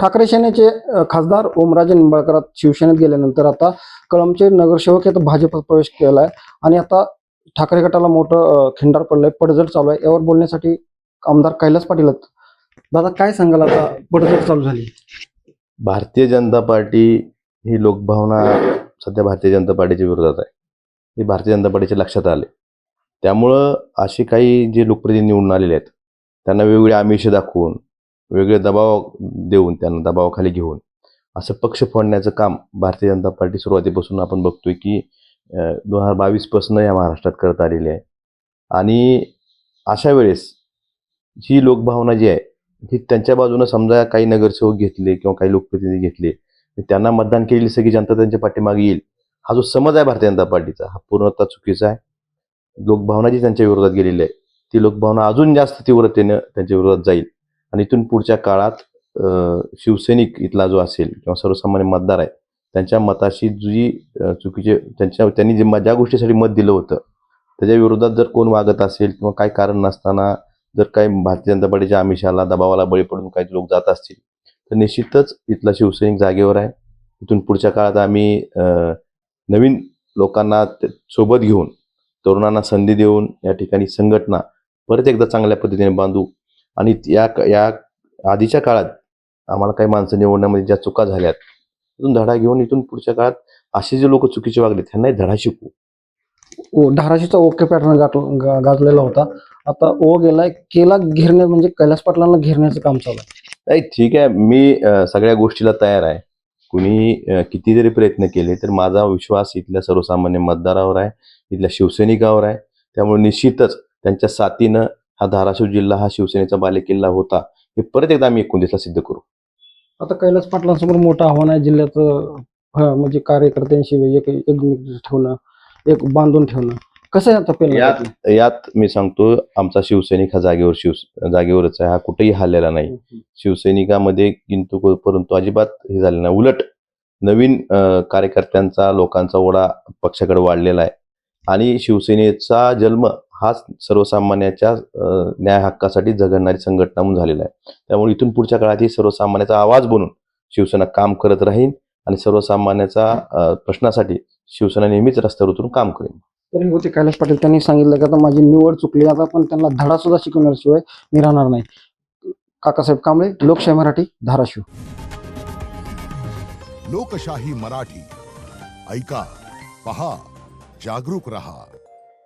ठाकरे सेनेचे खासदार ओमराजे निंबाळकर शिवसेनेत गेल्यानंतर आता कळमचे नगरसेवक आता भाजपात प्रवेश केलाय आणि आता ठाकरे गटाला मोठं खिंडार पडलंय, पडझड चालू आहे. यावर बोलण्यासाठी आमदार कैलास पाटील आहेत. दादा काय सांगाल, आता पडझड चालू झाली? भारतीय जनता पार्टी ही लोकभावना सध्या भारतीय जनता पार्टीच्या विरोधात आहे. हे भारतीय जनता पार्टीच्या लक्षात आले. त्यामुळं असे काही जे लोकप्रतिनिधी निवडून आलेले आहेत त्यांना वेगवेगळे आमिष दाखवून, वेगळे दबाव देऊन, त्यांना दबावाखाली घेऊन असं पक्ष फोडण्याचं काम भारतीय जनता पार्टी सुरुवातीपासून आपण बघतोय की 2022 पासून या महाराष्ट्रात करत आलेली आहे. आणि अशा वेळेस ही लोकभावना जी आहे ही त्यांच्या बाजूनं समजा काही नगरसेवक घेतले किंवा काही लोकप्रतिनिधी घेतले, त्यांना मतदान केलेली सगळी जनता त्यांच्या पाठीमागे येईल, हा जो समज आहे भारतीय जनता पार्टीचा हा पूर्णतः चुकीचा आहे. लोकभावना जी त्यांच्या विरोधात गेलेली आहे ती लोकभावना अजून जास्त तीव्रतेनं त्यांच्या विरोधात जाईल आणि इथून पुढच्या काळात शिवसैनिक इथला जो असेल किंवा सर्वसामान्य मतदार आहे त्यांच्या मताशी जी चुकीचे त्यांनी ज्या गोष्टीसाठी मत दिलं होतं त्याच्या विरोधात जर कोण वागत असेल किंवा काही कारण नसताना जर काही भारतीय जनता पार्टीच्या आमिषाला दबावाला बळी पडून काही लोक जात असतील तर निश्चितच इथला शिवसैनिक जागेवर आहे. इथून पुढच्या काळात आम्ही नवीन लोकांना सोबत घेऊन, तरुणांना संधी देऊन या ठिकाणी संघटना परत एकदा चांगल्या पद्धतीने बांधू आणि या आधीच्या काळात आम्हाला काही माणसं निवडण्यामध्ये ज्या चुका झाल्यात तिथून धडा घेऊन इथून पुढच्या काळात असे जे लोक चुकीचे वागले त्यांनाही धडा शिकवू. धाराशीचा ओके पॅटर्न गाजलेला होता, आता ओ गेलाय, केला घेरणे म्हणजे कैलास पाटलांना घेरण्याचं काम चालू आहे. नाही ठीक आहे, मी सगळ्या गोष्टीला तयार आहे. कुणी किती जरी प्रयत्न केले तर माझा विश्वास इथल्या सर्वसामान्य मतदारावर आहे, इथल्या शिवसैनिकावर आहे. त्यामुळे निश्चितच त्यांच्या साथीनं हा धाराशिव जिल्हा हा शिवसेनेचा बालेकिल्ला होता हे परत एकदा आम्ही 19ला सिद्ध करू. आता कैलास पाटलांसमोर मोठं आव्हान आहे जिल्ह्याचं, म्हणजे कार्यकर्त्यांशी एक ठेवणं, एक बांधून ठेवणं. कसं आहे आता यात मी सांगतो, आमचा शिवसैनिक हा जागेवरच आहे, हा कुठेही हललेला नाही. शिवसैनिकामध्ये किंतु परंतु अजिबात हे झालं नाही. उलट नवीन कार्यकर्त्यांचा, लोकांचा ओढा पक्षाकडे वाढलेला आहे आणि शिवसेनेचा जन्म हा सर्वसामान्याच्या न्याय हक्कासाठी झगडणारी संघटना म्हणून झालेला आहे. त्यामुळे इथून पुढच्या काळात ही सर्वसामान्याचा आवाज बनून शिवसेना काम करत राहील आणि सर्वसामान्याचा प्रश्नासाठी शिवसेना नेहमीच रस्त्यावर उतरून काम करेल. तरी होते कैलास पाटील, त्यांनी सांगितलं की आता माझी निवड चुकली, आता पण त्यांना धडा सुद्धा शिकवण्याशिवाय मी राहणार नाही. काकासाहेब कांबळे, लोकशाही मराठी, धाराशिव. लोकशाही मराठी ऐका, पहा, जागरूक रहा.